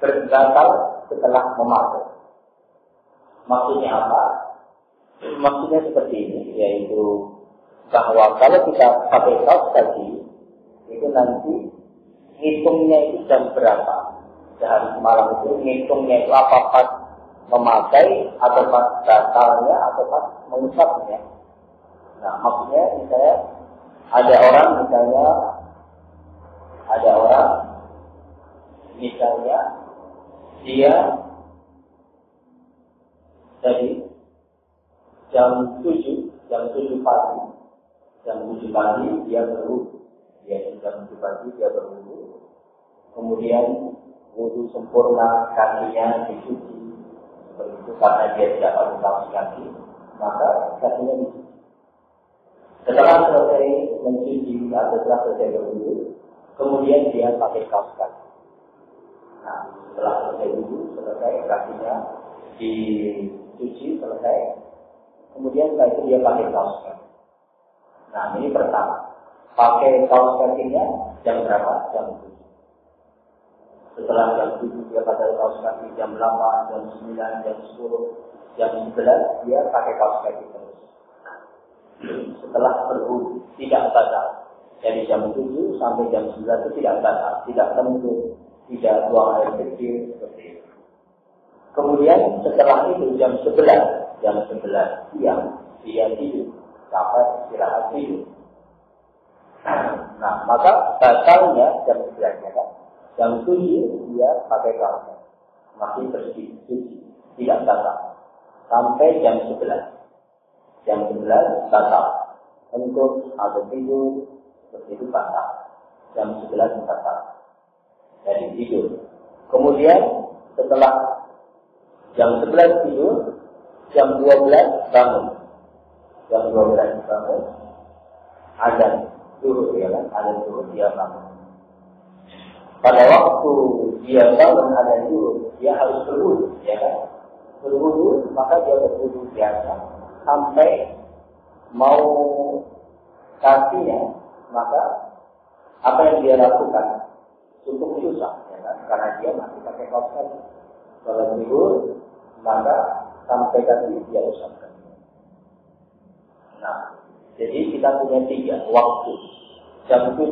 berbatal setelah memakai. Maksudnya apa? Maksudnya seperti ini, yaitu bahwa kalau kita pakai kaos kaki itu nanti ngitungnya itu jam berapa? Sehari semalam itu ngitungnya itu apa pas memakai atau pas batalnya atau pas mengusapnya. Nah, maksudnya misalnya ada orang dia tadi jam 7 pagi dia berwudu. Jam 7 pagi dia berwudu. Kemudian wudu sempurna, kakinya dicuci. Seperti itu karena dia tidak pakai kaos kaki, maka kakinya dicuci. Setelah selesai mencuci atau setelah selesai berwudu, kemudian dia pakai kaos kaki. Nah, setelah selesai wudu, selesai kakinya dicuci, selesai. Kemudian setelah itu dia pakai kaos kaki. Nah, ini pertama. Pakai kaos kakinya jam berapa? Jam 7. Setelah jam 7 dia pakai kaos kaki, jam 8, jam 9, jam 10, jam 11 dia pakai kaos kaki terus. Setelah berwudu tidak batal. Dari jam 7 sampai jam 9 itu tidak batal, tidak tentu, tidak buang air kecil seperti itu. Kemudian setelah itu jam 11 siang dia tidur, sampai istirahat tidur. Nah, maka batalnya jam 11 ya kan? Jam 7 dia pakai kaos masih bersih, suci, tidak batal sampai jam 11. Jam 11 batal. Untuk atau tidur seperti itu batal. Jam 11 batal. Jadi tidur. Kemudian setelah jam 11 tidur, jam 12 bangun. Jam 12 bangun. Azan zuhur ya kan? Azan zuhur dia bangun. Pada waktu dia bangun azan zuhur, dia harus berwudu, ya kan? Berwudu, maka dia berwudu biasa. Sampai mau kakinya, maka apa yang dia lakukan cukup susah, ya kan? Karena dia masih pakai kaos kaki. Kalau tidur, maka sampai kaki dia usapkan. Nah, jadi kita punya 3 waktu. Jam 7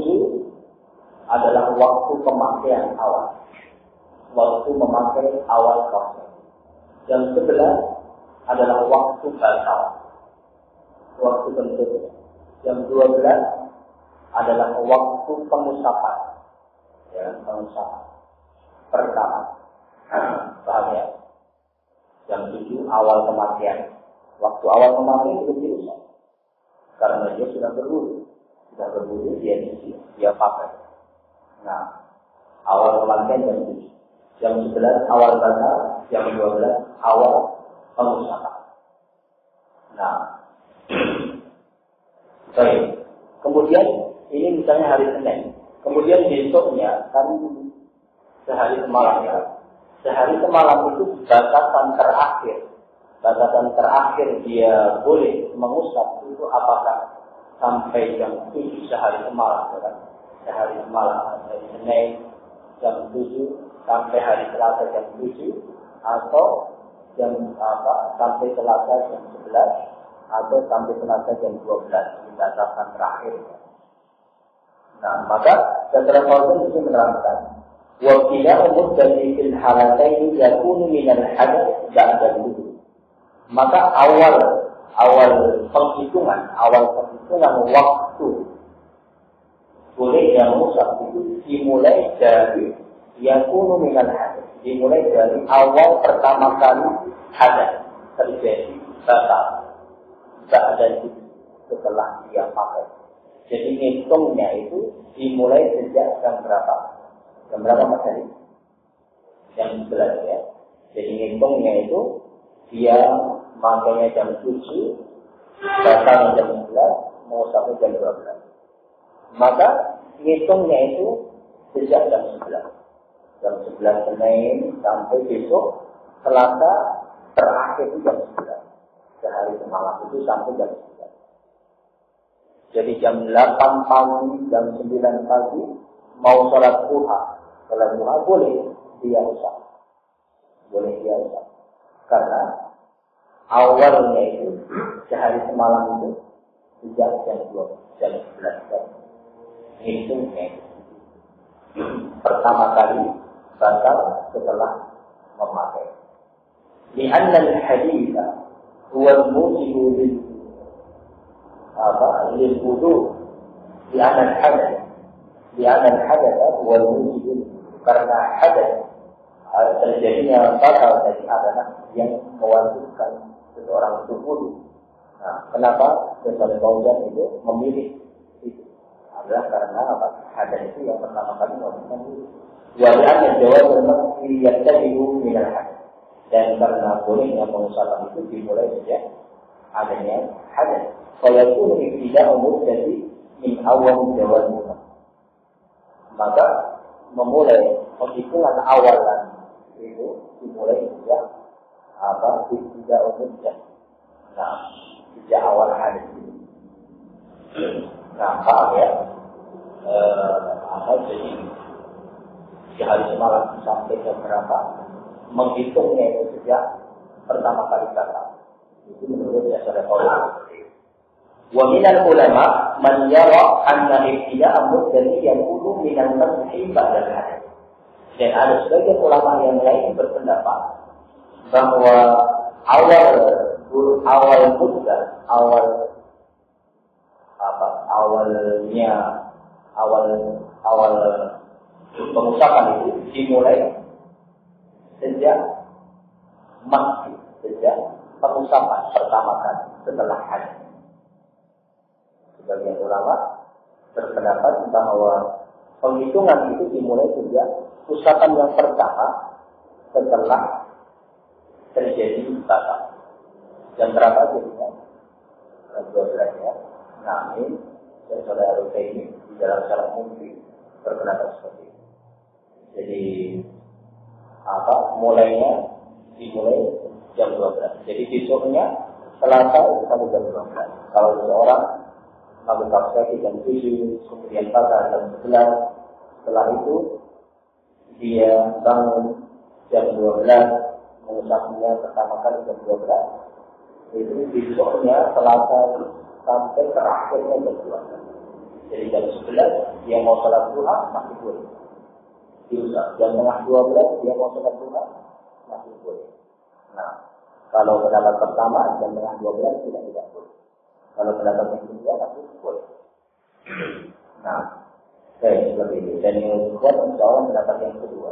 adalah waktu pemakaian awal. Waktu memakai awal kaos kaki. Jam 11 adalah waktu batal, waktu bentuk. Jam 12 adalah waktu pengusapan, ya, pengusapan pertama. Paham ya? Jam 7 awal pemakaian. Waktu awal pemakaian itu diusap, karena dia sudah berwudu, dia cuci, dia pakai. Nah, awal pemakaian jam 7. Jam 11 awal batal, jam 12 awal pengusapan. Nah, baik. Kemudian ini misalnya hari Senin. Kemudian besoknya kan sehari semalam ya. Sehari semalam itu batasan terakhir. Batasan terakhir dia boleh mengusap itu apakah sampai jam 7 sehari semalam ya kan? Sehari semalam dari Senin jam 7 sampai hari Selasa jam 7 atau jam sampai Selasa jam 11 atau sampai Selasa jam 12 di batasan terakhir. Nah, maka setelah Fauzan itu menerangkan wakila muddati fil halataini yakunu minal hadath ba'da wudu. Maka awal penghitungan waktu boleh yang musaf itu dimulai dari yakunu minal hadath. Dimulai dari awal pertama kali hadas terjadi batal. Ba'da setelah dia pakai. Jadi hitungnya itu dimulai sejak jam berapa? Jam berapa Mas Hadi? Jam 11 ya. Jadi hitungnya itu dia makainya jam 7, batal jam 11, mau sampai jam 12. Maka hitungnya itu sejak jam 11. Jam 11 Senin sampai besok Selasa terakhir itu jam 11. Sehari semalam itu sampai jam 11. Jadi jam 8 pagi, jam 9 pagi mau sholat duha. Sholat duha boleh dia usap. Boleh dia usap. Karena awalnya itu sehari semalam itu sejak jam 12, jam 11 jam. Hitungnya pertama kali batal setelah memakai. Li'anna al-haditha huwa al-mujibu lil-wudu. Li'anna al-hadath huwa al-mujibu. Karena hadath terjadinya batal dari adalah yang mewajibkan seseorang untuk wudu. Nah, kenapa Syekh Fauzan itu memilih itu? Adalah karena apa? Hadath itu yang pertama kali mewajibkan wudu. Walaupun jawab memang yatabihu min al-hadath. Dan karena bolehnya pengusapan itu dimulai sejak adanya hadath. Kalau itu tidak umur jadi min awal jawab. Maka memulai penghitungan awalan itu dimulai sejak tidak umur jadi. Nah, sejak awal hadis ini. Nah, paham ya? Jadi di hari semalam sampai jam berapa? Menghitungnya itu sejak pertama kali kata. Itu menurut dasar ulama. Wa minal ulama man yara anna ibtida'a mubtadi'an yakunu minal madhi ba'da al-hadith. Dan ada sebagian ulama yang lain berpendapat bahwa awal pengucapan itu dimulai sejak pengucapan pertama kali setelah hadis. Sebagian ulama berpendapat bahwa penghitungan itu dimulai sejak ucapan yang pertama setelah terjadi batal. Jam berapa jadinya? 12 ya. Nah, ini dan saudara ini di dalam syarat mungkin berpendapat seperti itu. Jadi dimulai jam 12. Jadi besoknya Selasa itu sampai jam 12. Kalau seseorang melakukan kaki jam 7, kemudian pasar jam 11, setelah itu dia bangun jam 12, mengusapnya pertama kali jam 12. Itu besoknya Selasa sampai terakhirnya jam 12. Jadi jam 11 dia mau sholat duha masih boleh diusap. Jam tengah 12 dia mau sholat duha masih boleh. Nah, kalau pendapat pertama jam tengah 12 tidak boleh. Kalau pendapat yang kedua masih boleh. Nah, seperti itu. Dan yang kedua insya pendapat yang kedua.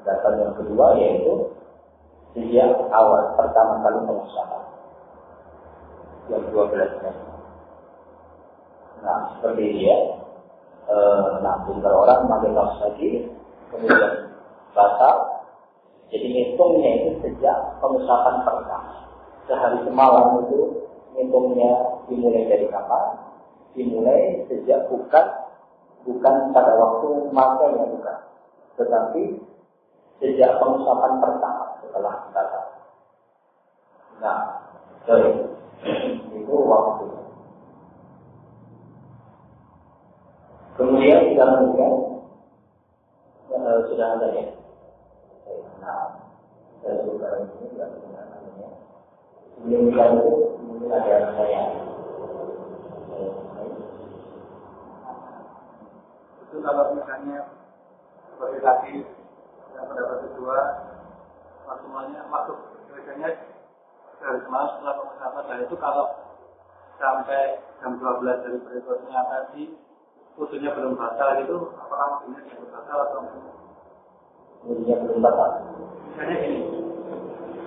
Pendapat yang kedua yaitu sejak awal pertama kali pengusahaan jam 12. Nah, seperti dia. Kalau orang memakai kaos kaki, kemudian batal, jadi hitungnya itu sejak pengusapan pertama. Sehari semalam itu hitungnya dimulai dari kapan? Dimulai sejak bukan pada waktu makanya bukan, tetapi sejak pengusapan pertama setelah batal. Nah, itu waktu. Kemudian kita menunjukkan sudah ada ya. Nah, saya suka ini tidak benar namanya. Sebelum kita itu mungkin ada saya. Itu kalau misalnya seperti tadi yang pendapat kedua, waktu biasanya dari semalam setelah pengusapan, dan itu kalau sampai jam 12 dari berikutnya tadi wudunya belum batal itu, apakah wudunya sudah batal atau enggak? Wudunya belum batal. Misalnya ini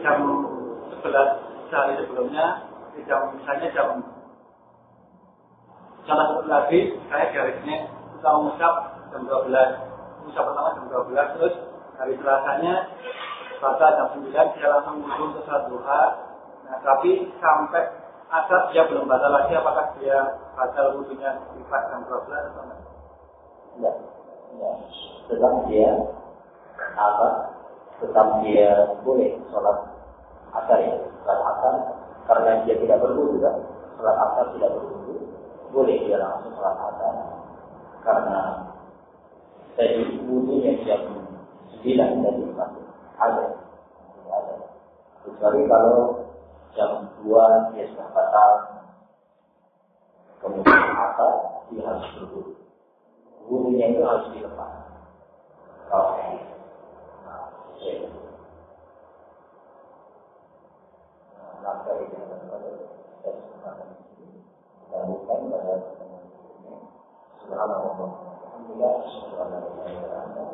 jam 11 sehari sebelumnya, misalnya jam salah satu lagi saya garisnya kita mengusap jam 12, usap pertama jam 12, terus hari Selasanya batal jam 9 dia langsung wudu untuk sholat duha. Nah, tapi sampai asar dia belum batal lagi, apakah dia batal wudunya sifat jam 12 atau enggak? Enggak. Tetap dia boleh sholat asar ya, sholat asar karena dia tidak berwudu kan, sholat asar tidak berwudu, boleh dia langsung sholat asar karena tadi wudunya jam 9 tadi masih ada. Kecuali kalau jam 2 dia sudah batal, kemudian asar dia harus berwudu. Wudunya itu harus dilepas. Kalau maka ini adalah kesempatan dan bukan pada subhanallah. Alhamdulillah, subhanallah.